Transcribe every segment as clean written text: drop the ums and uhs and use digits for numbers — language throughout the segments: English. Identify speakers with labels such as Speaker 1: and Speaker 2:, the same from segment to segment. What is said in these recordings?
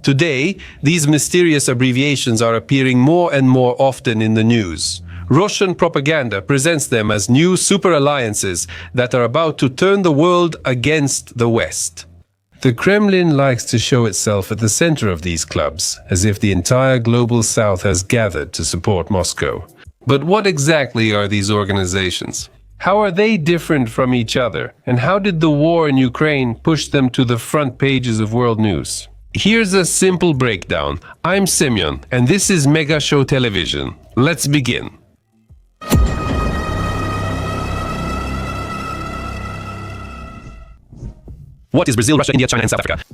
Speaker 1: Today, these mysterious abbreviations are appearing more and more often in the news. Russian propaganda presents them as new super alliances that are about to turn the world against the West. The Kremlin likes to show itself at the center of these clubs, as if the entire global South has gathered to support Moscow. But what exactly are these organizations? How are they different from each other? And how did the war in Ukraine push them to the front pages of world news? Here's a simple breakdown. I'm Semyon, and this is Mega Show Television. Let's begin. What is Brazil, Russia, India, China, and South Africa?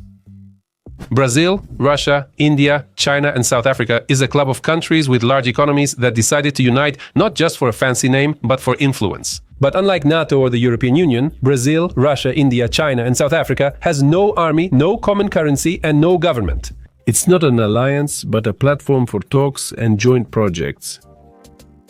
Speaker 1: Brazil, Russia, India, China, and South Africa is a club of countries with large economies that decided to unite not just for a fancy name, but for influence. But unlike NATO or the European Union, Brazil, Russia, India, China, and South Africa has no army, no common currency, and no government. It's not an alliance, but a platform for talks and joint projects.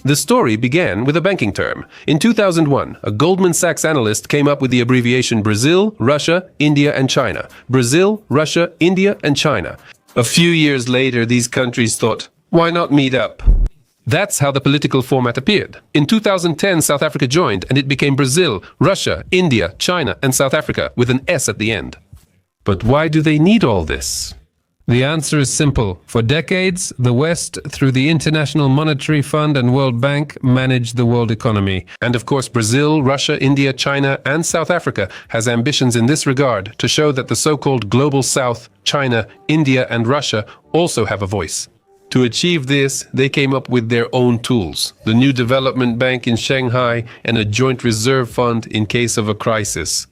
Speaker 1: The story began with a banking term. In 2001, a Goldman Sachs analyst came up with the abbreviation Brazil, Russia, India, and China. Brazil, Russia, India, and China. A few years later, these countries thought, why not meet up? That's how the political format appeared. In 2010, South Africa joined, and it became Brazil, Russia, India, China, and South Africa, with an S at the end. But why do they need all this? The answer is simple. For decades, the West, through the International Monetary Fund and World Bank, managed the world economy. And of course, Brazil, Russia, India, China, and South Africa has ambitions in this regard to show that the so-called Global South, China, India, and Russia also have a voice. To achieve this, they came up with their own tools, the new development bank in Shanghai and a joint reserve fund in case of a crisis.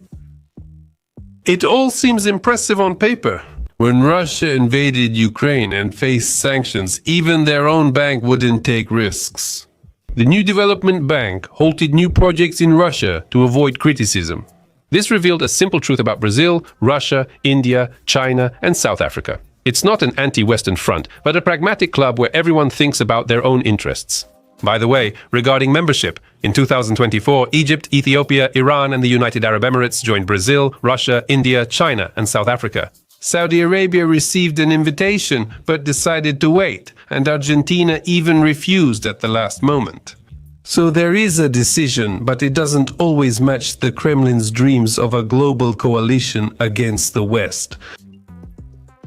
Speaker 1: It all seems impressive on paper. When Russia invaded Ukraine and faced sanctions, even their own bank wouldn't take risks. The new development bank halted new projects in Russia to avoid criticism. This revealed a simple truth about Brazil, Russia, India, China, and South Africa. It's not an anti-Western front, but a pragmatic club where everyone thinks about their own interests. By the way, regarding membership, in 2024, Egypt, Ethiopia, Iran, and the United Arab Emirates joined Brazil, Russia, India, China, and South Africa. Saudi Arabia received an invitation, but decided to wait, and Argentina even refused at the last moment. So there is a decision, but it doesn't always match the Kremlin's dreams of a global coalition against the West.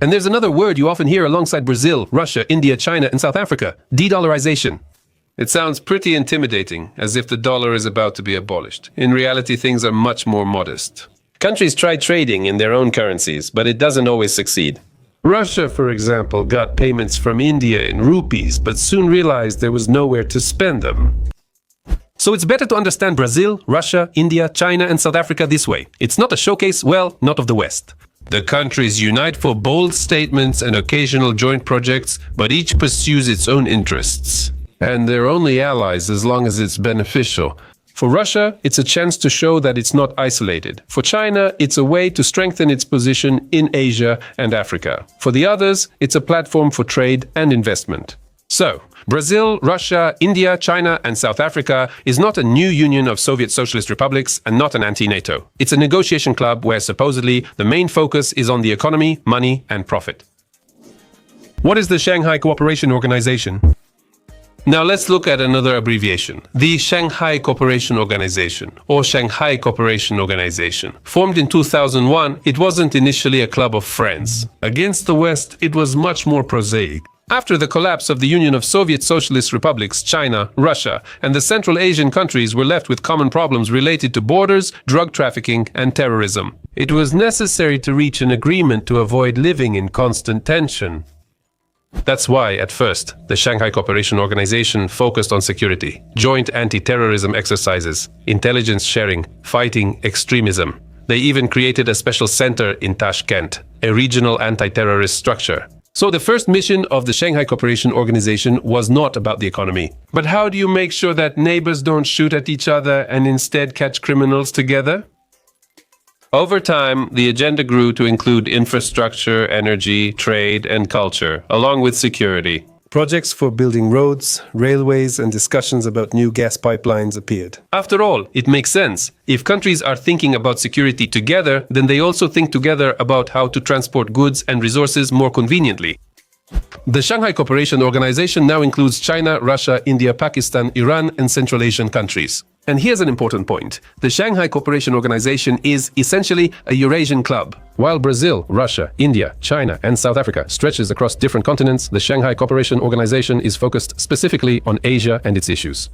Speaker 1: And there's another word you often hear alongside Brazil, Russia, India, China, and South Africa: de-dollarization. It sounds pretty intimidating, as if the dollar is about to be abolished. In reality, things are much more modest. Countries try trading in their own currencies, but it doesn't always succeed. Russia, for example, got payments from India in rupees, but soon realized there was nowhere to spend them. So it's better to understand Brazil, Russia, India, China, and South Africa this way. It's not a showcase, well, not of the West. The countries unite for bold statements and occasional joint projects, but each pursues its own interests. And they're only allies as long as it's beneficial. For Russia, it's a chance to show that it's not isolated. For China, it's a way to strengthen its position in Asia and Africa. For the others, it's a platform for trade and investment. So, Brazil, Russia, India, China, and South Africa is not a new union of Soviet socialist republics and not an anti-NATO. It's a negotiation club where supposedly the main focus is on the economy, money, and profit. What is the Shanghai Cooperation Organization? Now let's look at another abbreviation, the Shanghai Cooperation Organization, or Shanghai Cooperation Organization. Formed in 2001, it wasn't initially a club of friends. Against the West, it was much more prosaic. After the collapse of the Union of Soviet Socialist Republics, China, Russia, and the Central Asian countries were left with common problems related to borders, drug trafficking, and terrorism. It was necessary to reach an agreement to avoid living in constant tension. That's why, at first, the Shanghai Cooperation Organization focused on security, joint anti-terrorism exercises, intelligence sharing, fighting extremism. They even created a special center in Tashkent, a regional anti-terrorist structure. So the first mission of the Shanghai Cooperation Organization was not about the economy. But how do you make sure that neighbors don't shoot at each other and instead catch criminals together? Over time, the agenda grew to include infrastructure, energy, trade, and culture, along with security. Projects for building roads, railways, and discussions about new gas pipelines appeared. After all, it makes sense. If countries are thinking about security together, then they also think together about how to transport goods and resources more conveniently. The Shanghai Cooperation Organization now includes China, Russia, India, Pakistan, Iran, and Central Asian countries. And here's an important point. The Shanghai Cooperation Organization is essentially a Eurasian club. While Brazil, Russia, India, China, and South Africa stretches across different continents, the Shanghai Cooperation Organization is focused specifically on Asia and its issues.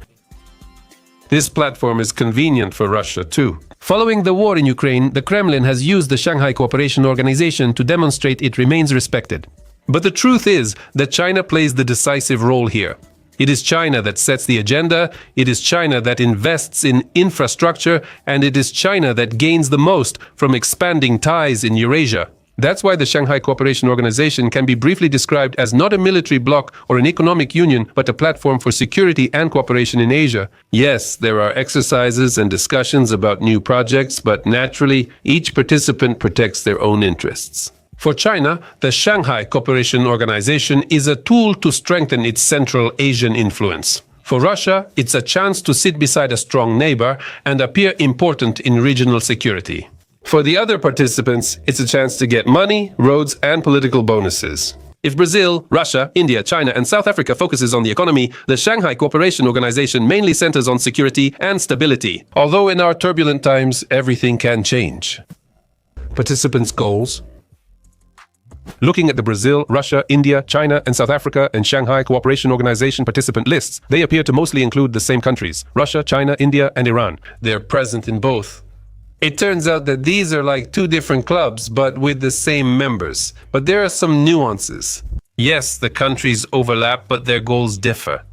Speaker 1: This platform is convenient for Russia, too. Following the war in Ukraine, the Kremlin has used the Shanghai Cooperation Organization to demonstrate it remains respected. But the truth is that China plays the decisive role here. It is China that sets the agenda, it is China that invests in infrastructure, and it is China that gains the most from expanding ties in Eurasia. That's why the Shanghai Cooperation Organization can be briefly described as not a military bloc or an economic union, but a platform for security and cooperation in Asia. Yes, there are exercises and discussions about new projects, but naturally, each participant protects their own interests. For China, the Shanghai Cooperation Organization is a tool to strengthen its Central Asian influence. For Russia, it's a chance to sit beside a strong neighbor and appear important in regional security. For the other participants, it's a chance to get money, roads, and political bonuses. If Brazil, Russia, India, China, and South Africa focuses on the economy, the Shanghai Cooperation Organization mainly centers on security and stability. Although in our turbulent times, everything can change. Participants' goals. Looking at the Brazil, Russia, India, China, and South Africa and Shanghai Cooperation Organization participant lists, they appear to mostly include the same countries: Russia, China, India, and Iran. They're present in both. It turns out that these are like two different clubs, but with the same members. But there are some nuances. Yes, the countries overlap, but their goals differ.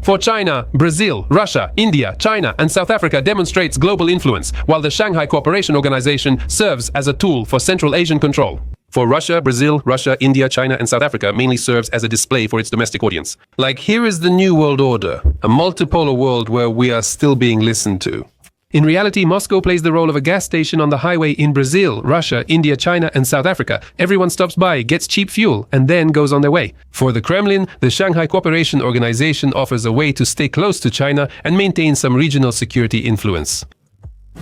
Speaker 1: For China, Brazil, Russia, India, China, and South Africa demonstrates global influence, while the Shanghai Cooperation Organization serves as a tool for Central Asian control. For Russia, Brazil, India, China, and South Africa mainly serves as a display for its domestic audience. Like, here is the new world order, a multipolar world where we are still being listened to. In reality, Moscow plays the role of a gas station on the highway in Brazil, Russia, India, China, and South Africa. Everyone stops by, gets cheap fuel, and then goes on their way. For the Kremlin, the Shanghai Cooperation Organization offers a way to stay close to China and maintain some regional security influence.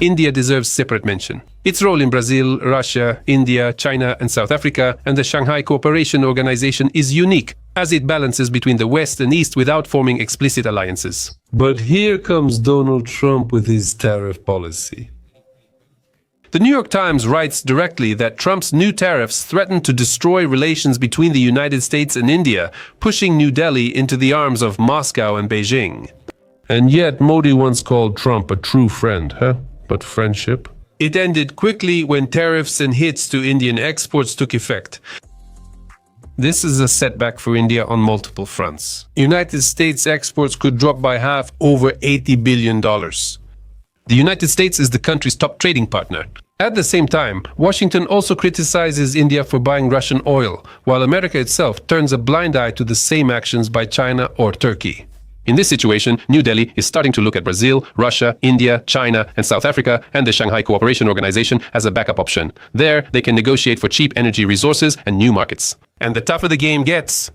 Speaker 1: India deserves separate mention. Its role in Brazil, Russia, India, China, and South Africa, and the Shanghai Cooperation Organization is unique, as it balances between the West and East without forming explicit alliances. But here comes Donald Trump with his tariff policy. The New York Times writes directly that Trump's new tariffs threaten to destroy relations between the United States and India, pushing New Delhi into the arms of Moscow and Beijing. And yet Modi once called Trump a true friend, huh? But friendship? It ended quickly when tariffs and hits to Indian exports took effect. This is a setback for India on multiple fronts. United States exports could drop by half, over $80 billion. The United States is the country's top trading partner. At the same time, Washington also criticizes India for buying Russian oil, while America itself turns a blind eye to the same actions by China or Turkey. In this situation, New Delhi is starting to look at Brazil, Russia, India, China, and South Africa and the Shanghai Cooperation Organization as a backup option. There, they can negotiate for cheap energy resources and new markets. And the tougher the game gets,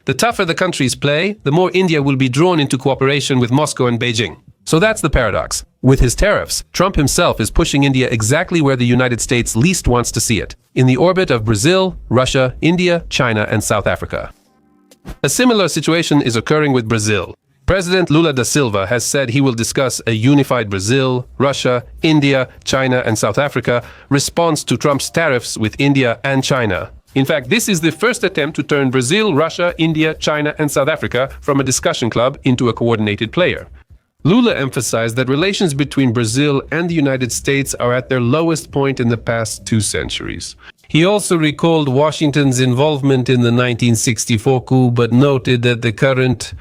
Speaker 1: the tougher the countries play, the more India will be drawn into cooperation with Moscow and Beijing. So that's the paradox. With his tariffs, Trump himself is pushing India exactly where the United States least wants to see it, in the orbit of Brazil, Russia, India, China, and South Africa. A similar situation is occurring with Brazil. President Lula da Silva has said he will discuss a unified Brazil, Russia, India, China, and South Africa response to Trump's tariffs with India and China. In fact, this is the first attempt to turn Brazil, Russia, India, China, and South Africa from a discussion club into a coordinated player. Lula emphasized that relations between Brazil and the United States are at their lowest point in the past 2 centuries. He also recalled Washington's involvement in the 1964 coup, but noted that the current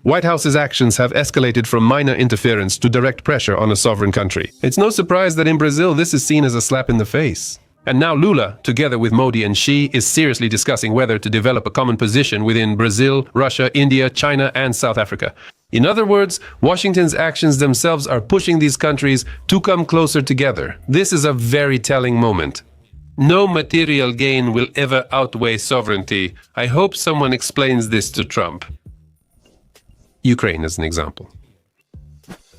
Speaker 1: White House's actions have escalated from minor interference to direct pressure on a sovereign country. It's no surprise that in Brazil this is seen as a slap in the face. And now Lula, together with Modi and Xi, is seriously discussing whether to develop a common position within Brazil, Russia, India, China, and South Africa. In other words, Washington's actions themselves are pushing these countries to come closer together. This is a very telling moment. No material gain will ever outweigh sovereignty. I hope someone explains this to Trump. Ukraine as an example.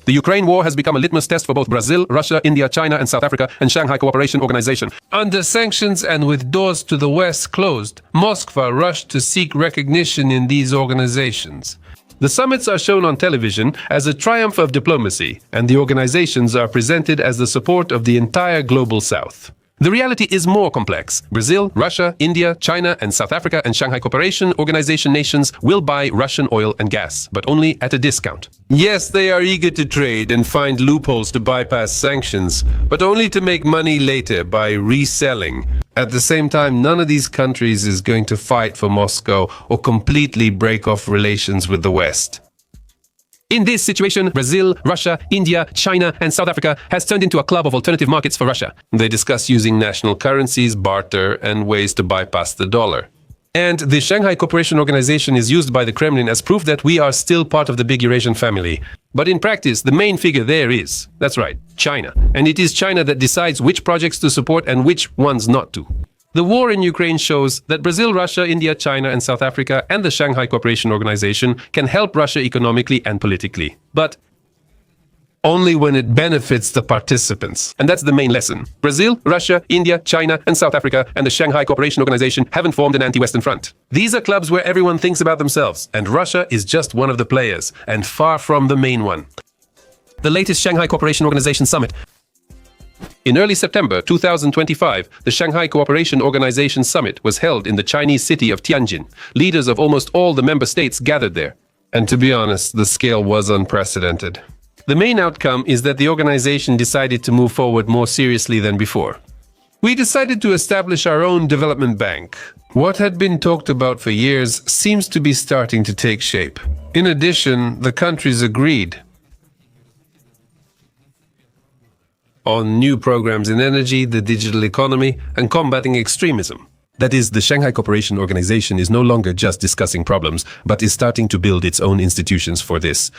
Speaker 1: The Ukraine war has become a litmus test for both Brazil, Russia, India, China, and South Africa, and Shanghai Cooperation Organization. Under sanctions and with doors to the West closed, Moscow rushed to seek recognition in these organizations. The summits are shown on television as a triumph of diplomacy, and the organizations are presented as the support of the entire global South. The reality is more complex. Brazil, Russia, India, China, and South Africa and Shanghai Cooperation Organization nations will buy Russian oil and gas, but only at a discount. Yes, they are eager to trade and find loopholes to bypass sanctions, but only to make money later by reselling. At the same time, none of these countries is going to fight for Moscow or completely break off relations with the West. In this situation, Brazil, Russia, India, China, and South Africa has turned into a club of alternative markets for Russia. They discuss using national currencies, barter, and ways to bypass the dollar. And the Shanghai Cooperation Organization is used by the Kremlin as proof that we are still part of the big Eurasian family. But in practice, the main figure there is, that's right, China. And it is China that decides which projects to support and which ones not to. The war in Ukraine shows that Brazil, Russia, India, China, and South Africa and the Shanghai Cooperation Organization can help Russia economically and politically. But only when it benefits the participants. And that's the main lesson. Brazil, Russia, India, China, and South Africa and the Shanghai Cooperation Organization haven't formed an anti-Western front. These are clubs where everyone thinks about themselves, and Russia is just one of the players, and far from the main one. The latest Shanghai Cooperation Organization summit. In early September 2025, the Shanghai Cooperation Organization Summit was held in the Chinese city of Tianjin. Leaders of almost all the member states gathered there. And to be honest, the scale was unprecedented. The main outcome is that the organization decided to move forward more seriously than before. We decided to establish our own development bank. What had been talked about for years seems to be starting to take shape. In addition, the countries agreed on new programs in energy, the digital economy, and combating extremism. That is, the Shanghai Cooperation Organization is no longer just discussing problems, but is starting to build its own institutions for this.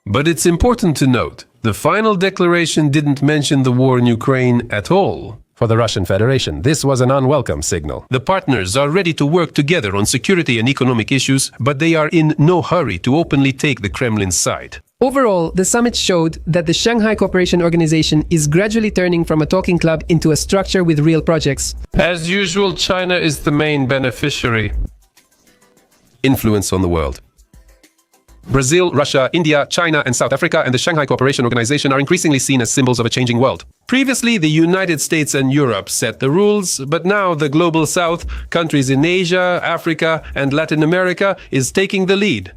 Speaker 1: But it's important to note, the final declaration didn't mention the war in Ukraine at all. For the Russian Federation, this was an unwelcome signal. The partners are ready to work together on security and economic issues, but they are in no hurry to openly take the Kremlin's side.
Speaker 2: Overall, the summit showed that the Shanghai Cooperation Organization is gradually turning from a talking club into a structure with real projects.
Speaker 1: As usual, China is the main beneficiary. Influence on the world. Brazil, Russia, India, China, and South Africa and the Shanghai Cooperation Organization are increasingly seen as symbols of a changing world. Previously, the United States and Europe set the rules, but now the Global South, countries in Asia, Africa, and Latin America, is taking the lead.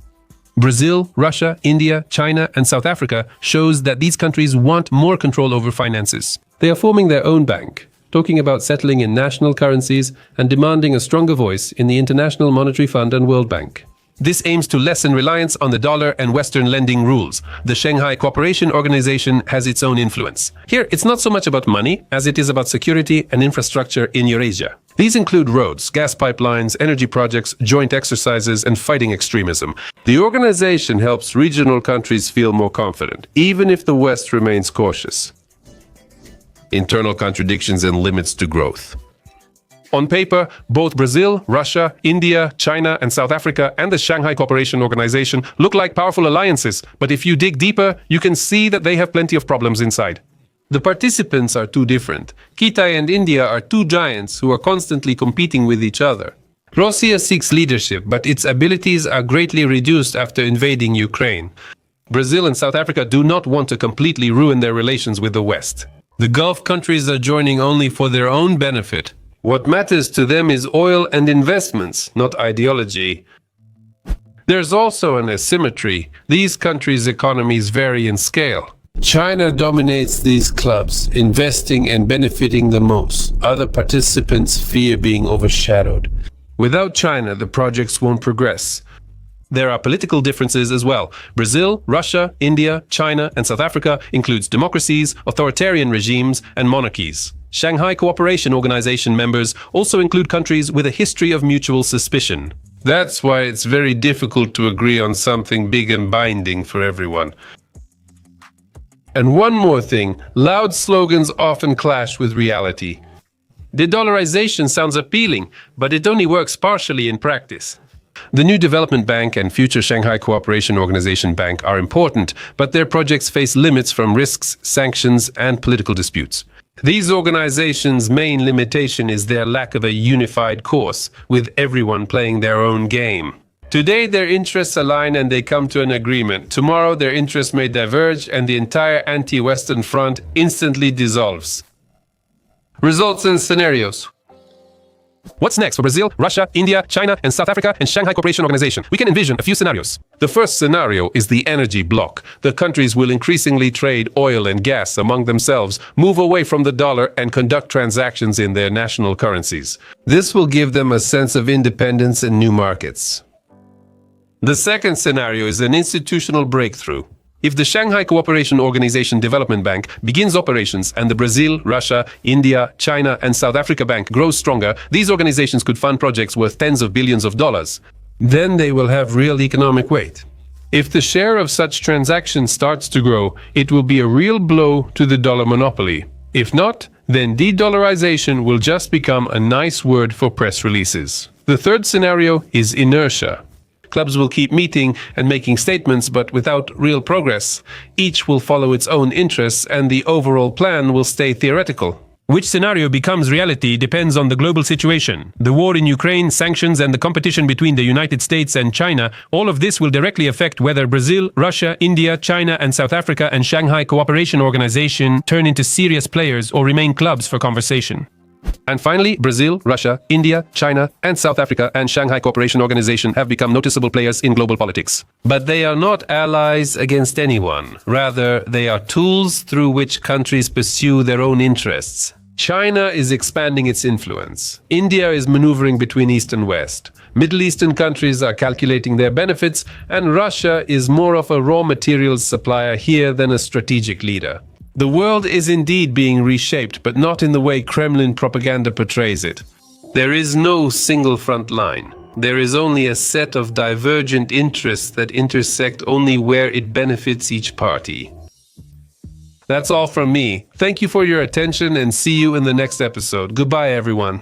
Speaker 1: Brazil, Russia, India, China, and South Africa shows that these countries want more control over finances. They are forming their own bank, talking about settling in national currencies and demanding a stronger voice in the International Monetary Fund and World Bank. This aims to lessen reliance on the dollar and Western lending rules. The Shanghai Cooperation Organization has its own influence. Here, it's not so much about money as it is about security and infrastructure in Eurasia. These include roads, gas pipelines, energy projects, joint exercises, and fighting extremism. The organization helps regional countries feel more confident, even if the West remains cautious. Internal contradictions and limits to growth. On paper, both Brazil, Russia, India, China, and South Africa and the Shanghai Cooperation Organization look like powerful alliances, but if you dig deeper, you can see that they have plenty of problems inside. The participants are too different. Kitai and India are two giants who are constantly competing with each other. Russia seeks leadership, but its abilities are greatly reduced after invading Ukraine. Brazil and South Africa do not want to completely ruin their relations with the West. The Gulf countries are joining only for their own benefit. What matters to them is oil and investments, not ideology. There's also an asymmetry. These countries' economies vary in scale. China dominates these clubs, investing and benefiting the most. Other participants fear being overshadowed. Without China, the projects won't progress. There are political differences as well. Brazil, Russia, India, China, and South Africa includes democracies, authoritarian regimes, and monarchies. Shanghai Cooperation Organization members also include countries with a history of mutual suspicion. That's why it's very difficult to agree on something big and binding for everyone. And one more thing, loud slogans often clash with reality. De-dollarization sounds appealing, but it only works partially in practice. The new Development Bank and future Shanghai Cooperation Organization Bank are important, but their projects face limits from risks, sanctions, and political disputes. These organizations' main limitation is their lack of a unified course, with everyone playing their own game. Today, their interests align and they come to an agreement. Tomorrow, their interests may diverge and the entire anti-Western front instantly dissolves. Results and scenarios. What's next for Brazil, Russia, India, China, and South Africa and Shanghai Cooperation Organization? We can envision a few scenarios. The first scenario is the energy bloc. The countries will increasingly trade oil and gas among themselves, move away from the dollar, and conduct transactions in their national currencies. This will give them a sense of independence and new markets. The second scenario is an institutional breakthrough. If the Shanghai Cooperation Organization Development Bank begins operations and the Brazil, Russia, India, China, and South Africa Bank grows stronger, these organizations could fund projects worth tens of billions of dollars. Then they will have real economic weight. If the share of such transactions starts to grow, it will be a real blow to the dollar monopoly. If not, then de-dollarization will just become a nice word for press releases. The third scenario is inertia. Clubs will keep meeting and making statements, but without real progress. Each will follow its own interests, and the overall plan will stay theoretical.
Speaker 3: Which scenario becomes reality depends on the global situation. The war in Ukraine, sanctions, and the competition between the United States and China, all of this will directly affect whether Brazil, Russia, India, China, and South Africa and Shanghai Cooperation Organization turn into serious players or remain clubs for conversation.
Speaker 1: And finally, Brazil, Russia, India, China, and South Africa and Shanghai Cooperation Organization have become noticeable players in global politics. But they are not allies against anyone. Rather, they are tools through which countries pursue their own interests. China is expanding its influence. India is maneuvering between East and West. Middle Eastern countries are calculating their benefits, and Russia is more of a raw materials supplier here than a strategic leader. The world is indeed being reshaped, but not in the way Kremlin propaganda portrays it. There is no single front line. There is only a set of divergent interests that intersect only where it benefits each party. That's all from me. Thank you for your attention and see you in the next episode. Goodbye, everyone.